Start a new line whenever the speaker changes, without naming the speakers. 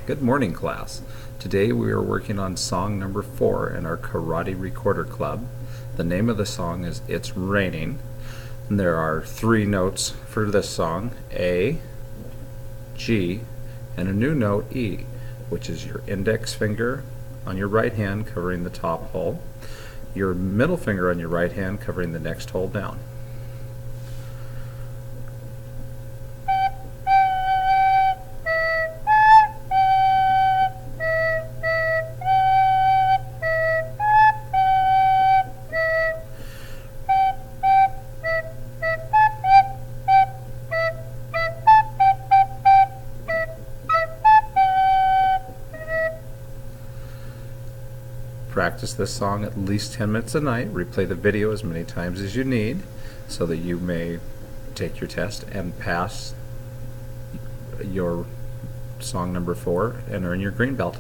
Good morning, class. Today we are working on song number 4 in our Karate Recorder Club. The name of the song is It's Raining. And there are 3 notes for this song, A, G, and a new note, E, which is your index finger on your right hand covering the top hole, your middle finger on your right hand covering the next hole down. Practice this song at least 10 minutes a night. Replay the video as many times as you need so that you may take your test and pass your song number 4 and earn your green belt.